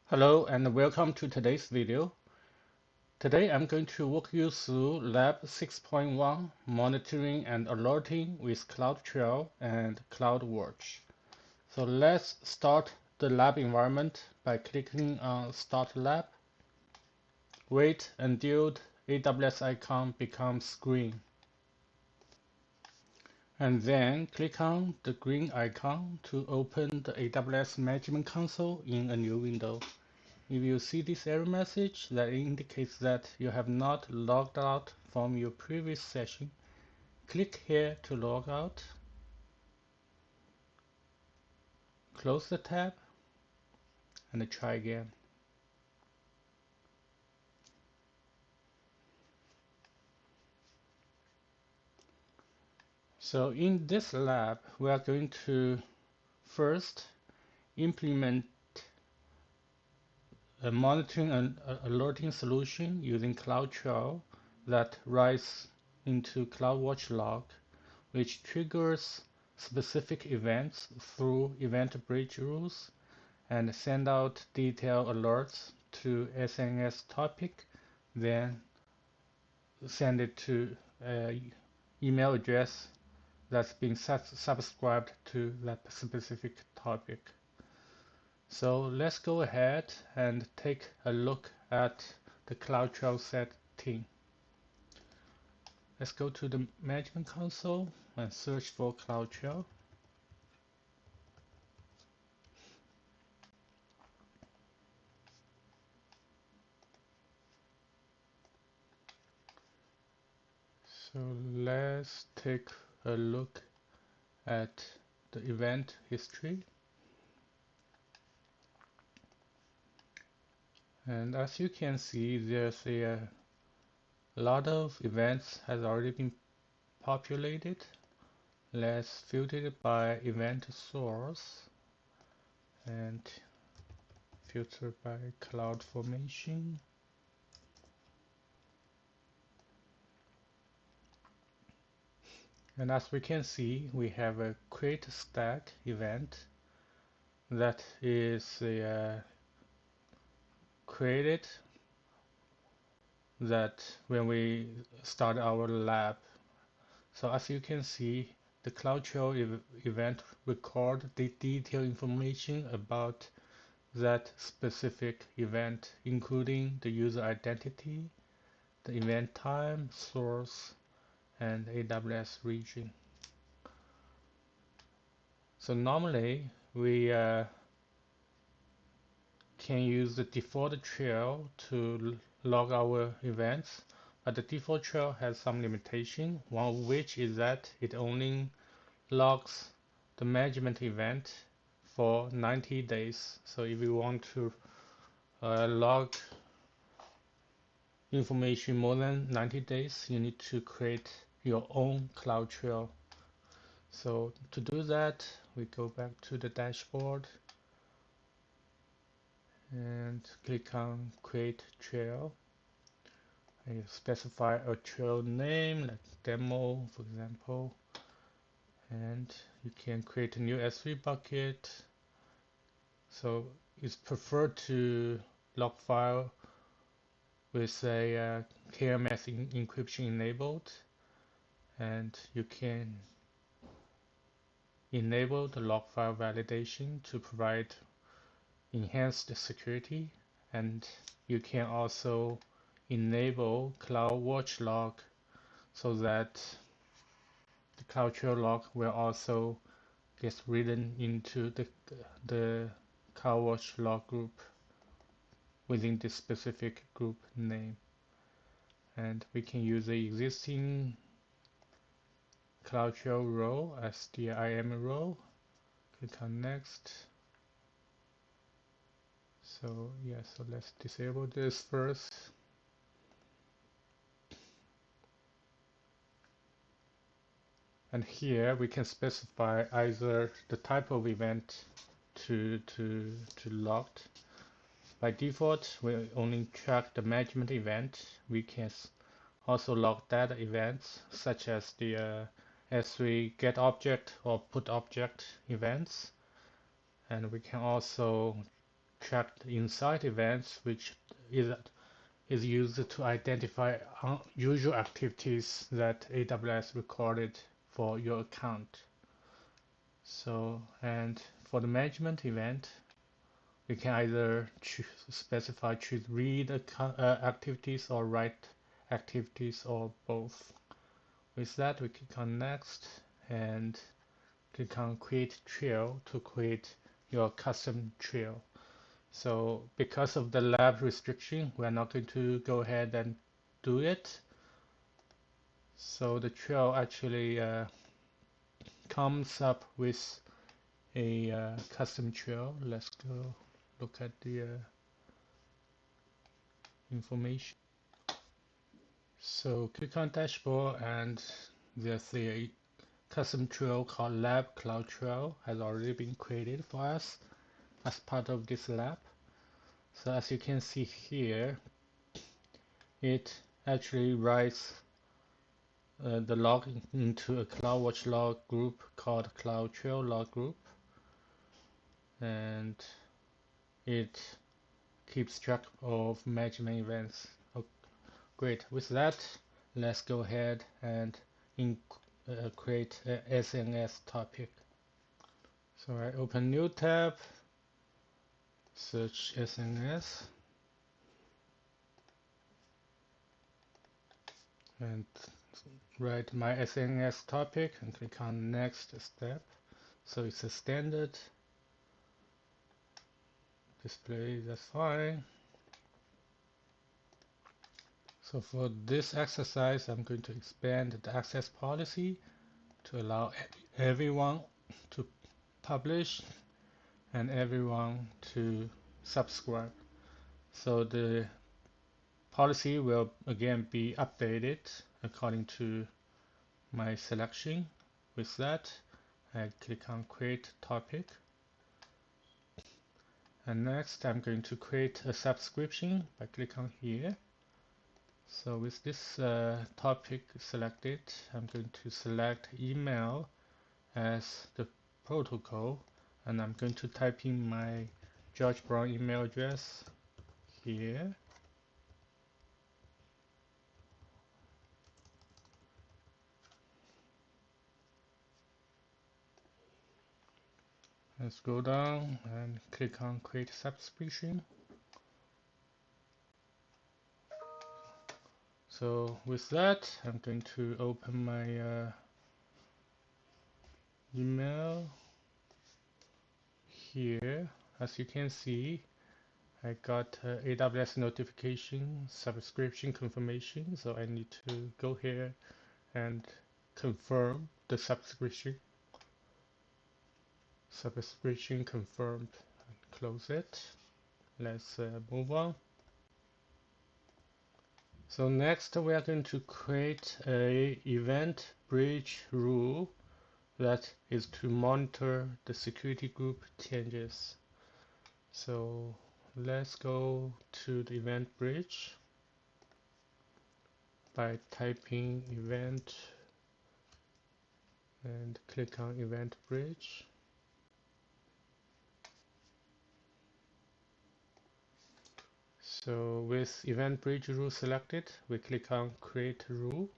Hello and welcome to today's video. Today I'm going to walk you through Lab 6.1 Monitoring and Alerting with CloudTrail and CloudWatch. So let's start the lab environment by clicking on Start Lab. Wait until the AWS icon becomes green. And then click on the green icon to open the AWS Management Console in a new window. If you see this error message, that indicates that you have not logged out from your previous session. Click here to log out. Close the tab and try again. So in this lab, we are going to first implement a monitoring and alerting solution using CloudTrail that writes into CloudWatch log, which triggers specific events through EventBridge rules and send out detailed alerts to SNS topic, then send it to an email address that's been subscribed to that specific topic. So let's go ahead and take a look at the CloudTrail setting. Let's go to the Management Console and search for CloudTrail. So let's take a look at the event history. And as you can see, there's a lot of events has already been populated. Let's filter it by event source and filter by cloud formation. And as we can see, we have a create stack event that is created that when we start our lab. So as you can see, the CloudTrail event record the detailed information about that specific event, including the user identity, the event time, source, and AWS region. So normally we can use the default trail to log our events, but the default trail has some limitation, one of which is that it only logs the management event for 90 days. So if you want to log information more than 90 days, you need to create your own CloudTrail. So to do that, we go back to the dashboard and click on create trail. And you specify a trail name like demo, for example, and you can create a new S3 bucket. So it's preferred to log file with a KMS encryption enabled, and you can enable the log file validation to provide enhanced security, and you can also enable CloudWatch log so that the CloudTrail log will also get written into the CloudWatch log group within this specific group name. And we can use the existing CloudTrail role as the IAM role. Click on next. So yeah, so let's disable this first. And here we can specify either the type of event to logged. By default, we only track the management event. We can also log data events such as the S3 get object or put object events. And we can also tracked inside events, which is used to identify unusual activities that AWS recorded for your account. So, and for the management event, we can either choose read activities or write activities or both. With that, we click on next and click on create trail to create your custom trail. So because of the lab restriction, we're not going to go ahead and do it. So the trail actually comes up with a custom trail. Let's go look at the information. So click on dashboard and there's a custom trail called lab CloudTrail has already been created for us as part of this lab. So as you can see here, it actually writes the log into a CloudWatch log group called CloudTrail log group, and it keeps track of management events. Oh, great. With that, let's go ahead and create a SNS topic. So I open new tab, search SNS, and write my SNS topic and click on next step. So it's a standard display, that's fine. So for this exercise, I'm going to expand the access policy to allow everyone to publish and everyone to subscribe. So the policy will again be updated according to my selection. With that, I click on create topic. And next, I'm going to create a subscription by clicking on here. So with this topic selected, I'm going to select email as the protocol, and I'm going to type in my George Brown email address here. Let's go down and click on create subscription. So with that, I'm going to open my email here. As you can see, I got AWS notification subscription confirmation, so I need to go here and confirm the subscription. Subscription confirmed. Close it. Let's move on. So next we are going to create a EventBridge rule that is to monitor the security group changes. So let's go to the EventBridge by typing event and click on EventBridge. So with EventBridge rule selected, we click on create rule.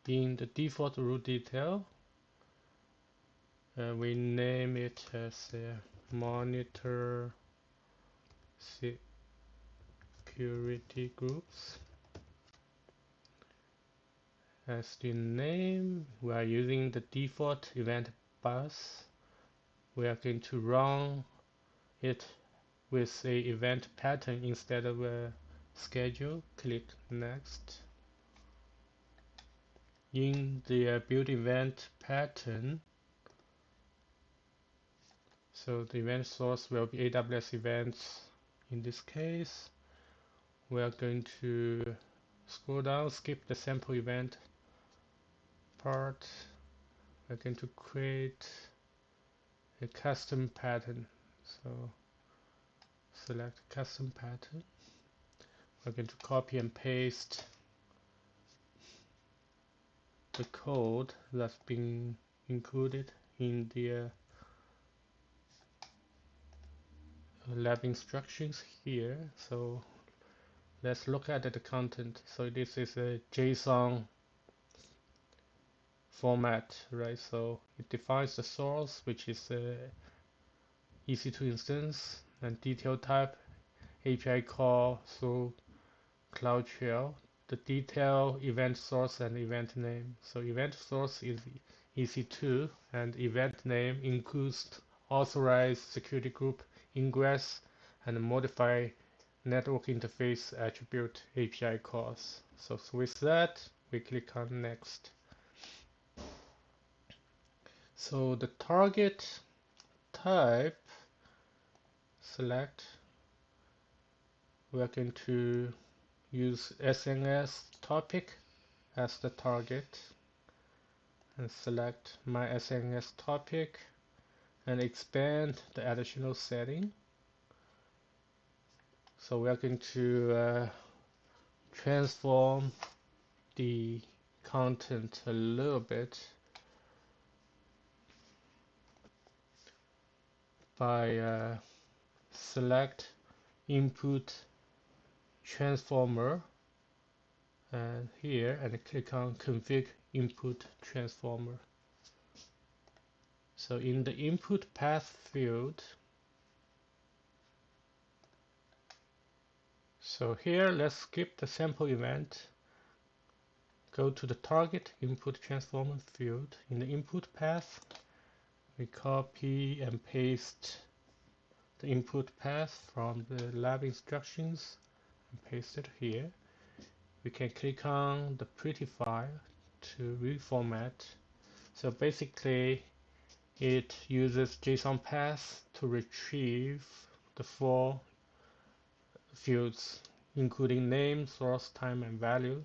In the default rule detail, we name it as monitor security groups. As the name, we are using the default event bus. We are going to run it with a event pattern instead of a schedule. Click next. In the build event pattern, so the event source will be AWS events. In this case, we are going to scroll down, skip the sample event part. We're going to create a custom pattern. So select custom pattern. We're going to copy and paste the code that's been included in the lab instructions here. So let's look at the content. So this is a JSON format, right? So it defines the source, which is a EC2 instance, and detail type, API call through CloudTrail, the detail, event source, and event name. So event source is EC2, and event name includes authorized security group ingress and modify network interface attribute API calls. So with that, we click on next. So the target type, select, we're going to use SNS topic as the target and select my SNS topic and expand the additional setting. So we are going to transform the content a little bit by select input transformer and here and click on config input transformer. So in the input path field, so here let's skip the sample event, go to the target input transformer field. In the input path, we copy and paste the input path from the lab instructions and paste it here. We can click on the pretty file to reformat. So basically it uses JSON path to retrieve the 4 fields including name, source, time, and value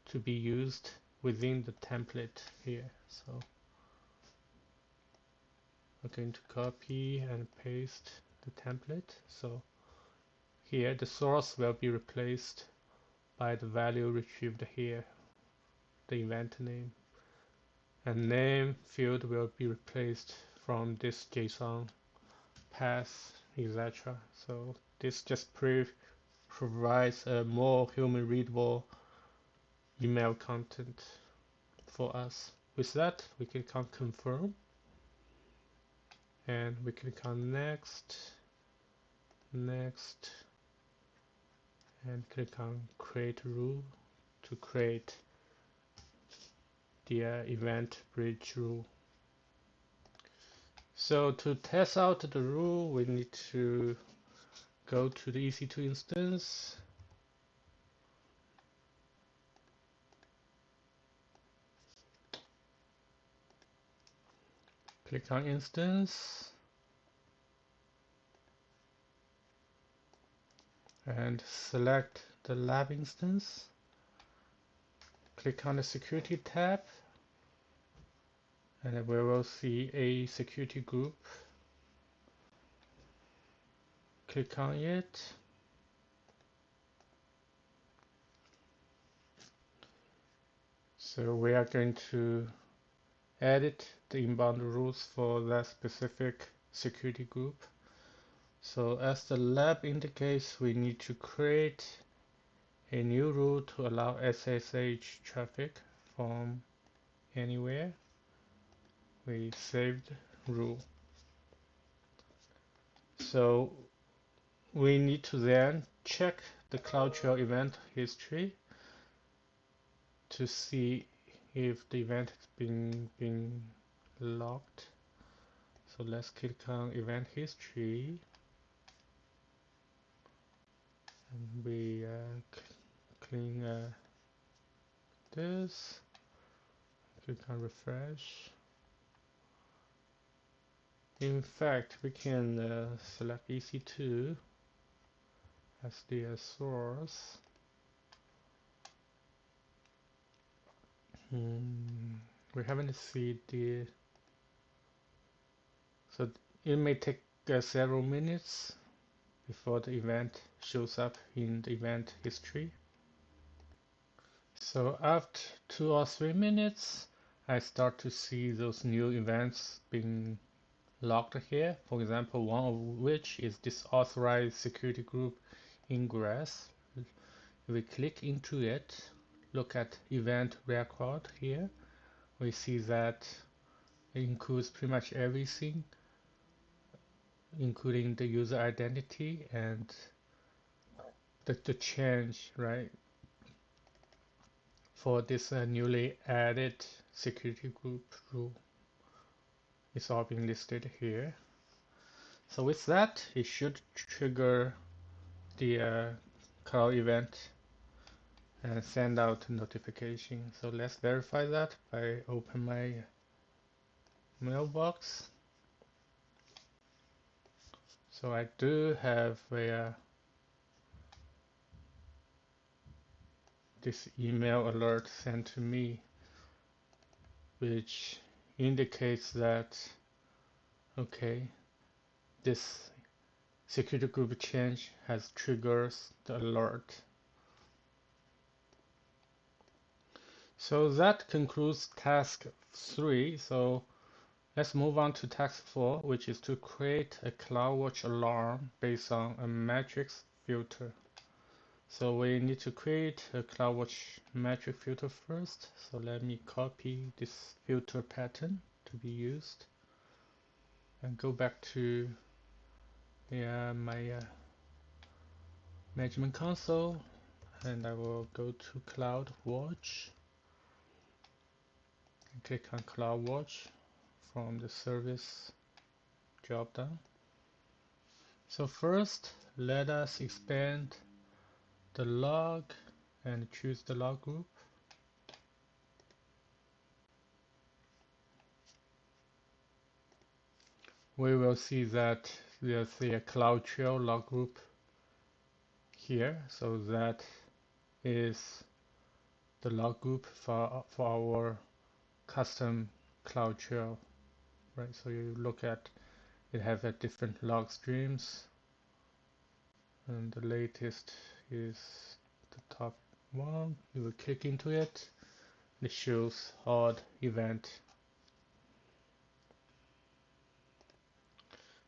to be used within the template here. So I'm going to copy and paste the template. So here the source will be replaced by the value retrieved here, the event name, and name field will be replaced from this JSON path, etc. So this just provides a more human readable email content for us. With that, we click on confirm and we click on next, next, and click on create rule to create the EventBridge rule. So to test out the rule, we need to go to the EC2 instance, click on instance, and select the lab instance. Click on the security tab, and we will see a security group. Click on it. So we are going to edit the inbound rules for that specific security group. So as the lab indicates, we need to create a new rule to allow SSH traffic from anywhere. We saved rule. So we need to then check the CloudTrail event history to see if the event has been logged. So let's click on event history, and we clean this, click on refresh. In fact, we can select EC2 as the source. We haven't seen the, so it may take several minutes before the event shows up in the event history. So after 2 or 3 minutes, I start to see those new events being logged here. For example, one of which is this authorized security group ingress. If we click into it, look at event record here, we see that it includes pretty much everything, including the user identity and the change, right, for this newly added security group rule. It's all being listed here. So with that, it should trigger the cloud event and send out notification. So let's verify that by open my mailbox. So I do have this email alert sent to me, which indicates that, okay, this security group change has triggers the alert. So that concludes task 3. So let's move on to task 4, which is to create a CloudWatch alarm based on a matrix filter. So we need to create a CloudWatch metric filter first. So let me copy this filter pattern to be used and go back to my management console, and I will go to CloudWatch and click on CloudWatch from the service dropdown. So first, let us expand the log and choose the log group. We will see that there's a CloudTrail log group here, so that is the log group for our custom CloudTrail, right? So you look at it, have a different log streams, and the latest is the top one. You will click into it, and it shows odd event.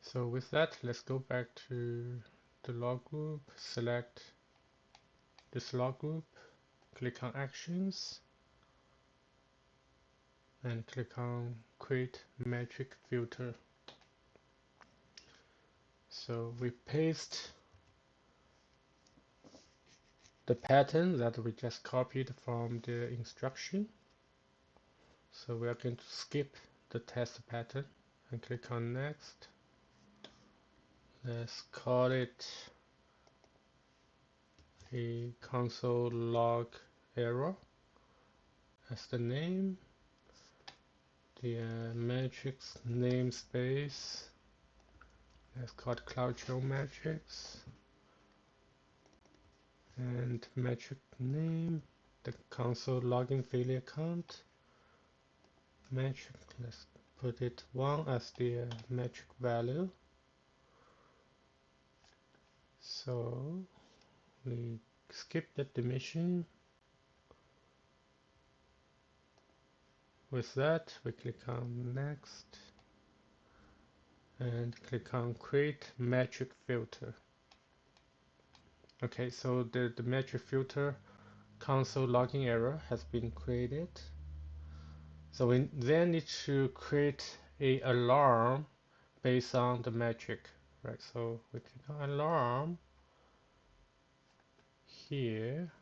So with that, let's go back to the log group, select this log group, click on actions, and click on create metric filter. So we paste the pattern that we just copied from the instruction. So we are going to skip the test pattern and click on next. Let's call it a console log error as the name. The matrix namespace, let's call it CloudTrail matrix, and metric name, the console login failure count metric, let's put it 1 as the metric value. So we skip the dimension. With that, we click on next and click on create metric filter. Okay, so the metric filter console login error has been created. So we then need to create a alarm based on the metric, right? So we click on alarm here.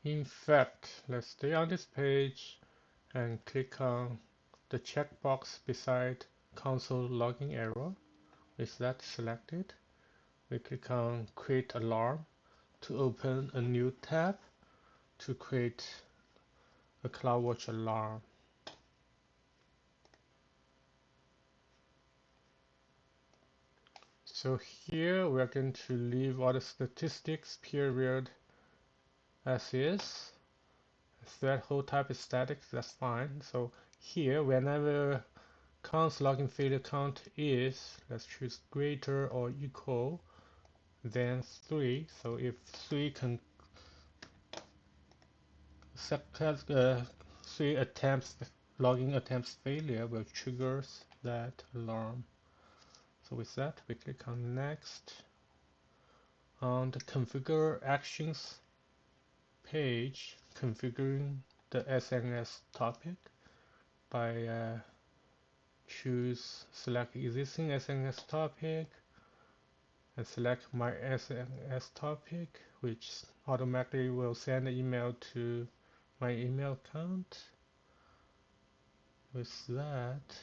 In fact, let's stay on this page and click on the checkbox beside console login error. With that selected, we click on create alarm to open a new tab to create a CloudWatch alarm. So here we're going to leave all the statistics period as is. Threshold type is static, that's fine. So here, whenever const login failure count is, let's choose greater or equal than 3. So if 3 3 attempts login attempts failure will trigger that alarm. So with that, we click on next. On the configure actions page, configuring the SNS topic by select existing SNS topic and select my SNS topic, which automatically will send an email to my email account. With that,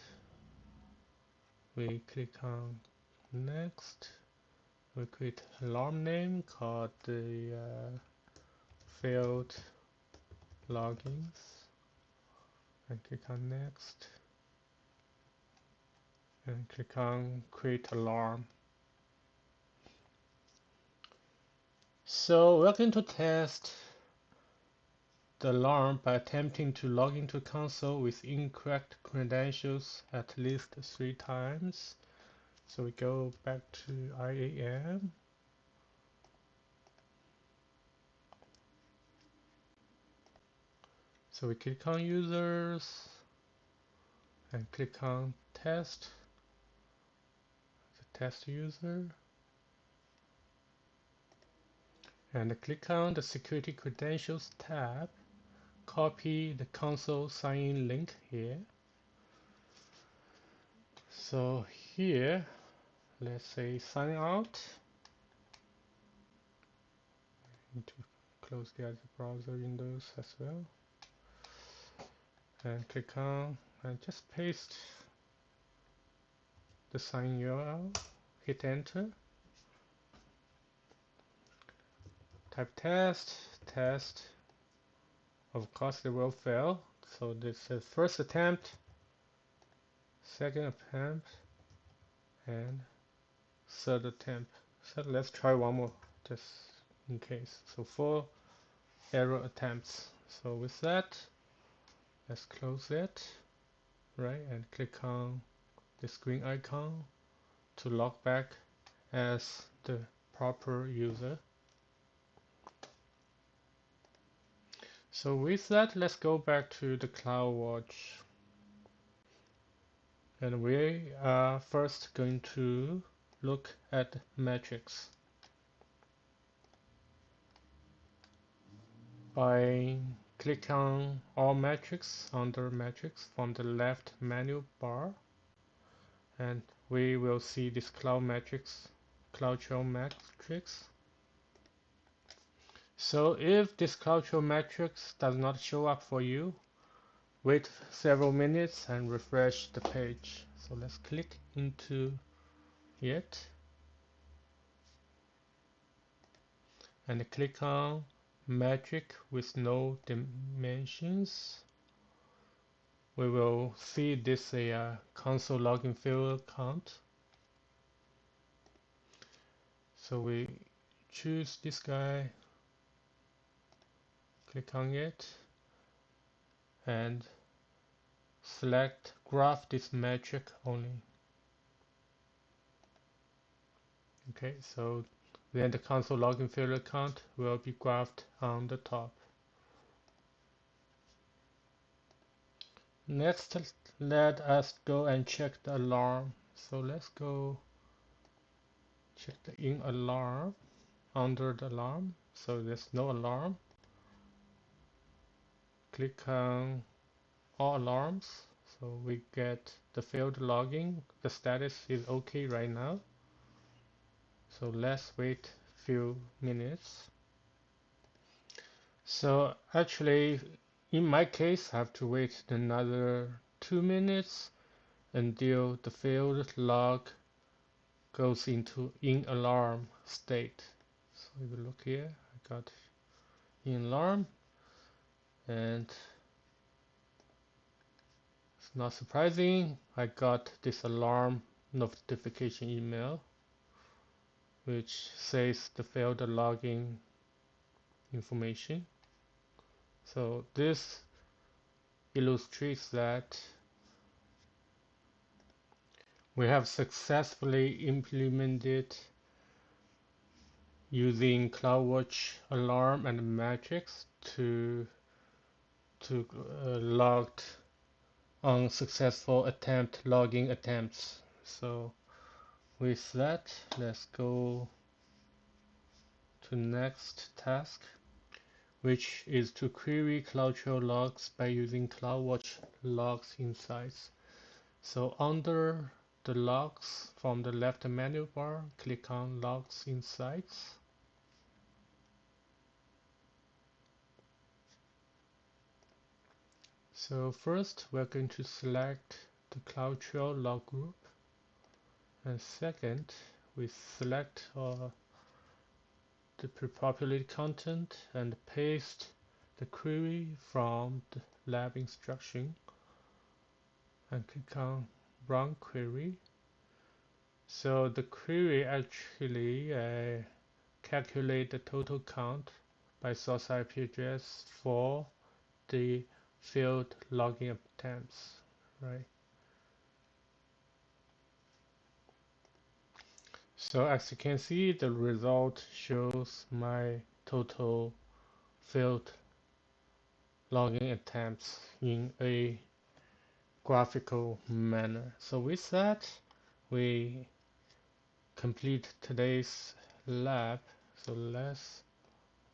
we click on next. We create alarm name called the failed logins and click on next and click on create alarm. So we're going to test the alarm by attempting to log into console with incorrect credentials at least 3 times. So we go back to IAM. So we click on users and click on test, the test user, and click on the security credentials tab. Copy the console sign-in link here. So here, let's say sign out. Need to close the other browser windows as well. And click on and just paste the sign URL. Hit enter. Type test. Of course, it will fail. So this is first attempt, second attempt, and third attempt. So let's try one more, just in case. So 4 error attempts. So with that, let's close it, right? And click on this green icon to log back as the proper user. So with that, let's go back to the CloudWatch. And we are first going to look at metrics. By click on all metrics under metrics from the left menu bar, and we will see this CloudTrail metrics. So if this CloudTrail metrics does not show up for you, wait several minutes and refresh the page. So let's click into it and click on metric with no dimensions. We will see this console login failure count. So we choose this guy, click on it, and select graph this metric only. Okay, so then the console login failure count will be graphed on the top. Next, let us go and check the alarm. So let's go check the in alarm under the alarm. So there's no alarm. Click on all alarms. So we get the failed login. The status is okay right now. So let's wait few minutes. So actually, in my case, I have to wait another 2 minutes until the failed log goes into in alarm state. So if you look here, I got in alarm, and it's not surprising, I got this alarm notification email which says the failed login information. So this illustrates that we have successfully implemented using CloudWatch alarm and metrics to log unsuccessful attempt logging attempts. So with that, let's go to next task, which is to query CloudTrail logs by using CloudWatch logs insights. So under the logs from the left menu bar, click on Logs Insights. So first, we're going to select the CloudTrail log group, and second, we select the pre-populated content and paste the query from the lab instruction, and click on Run Query. So the query actually calculate the total count by source IP address for the failed logging attempts, right? So as you can see, the result shows my total failed logging attempts in a graphical manner. So with that, we complete today's lab. So let's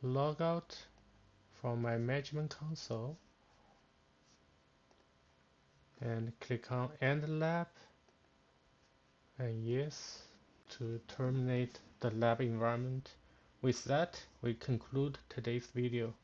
log out from my management console and click on End Lab, and yes, to terminate the lab environment. With that, we conclude today's video.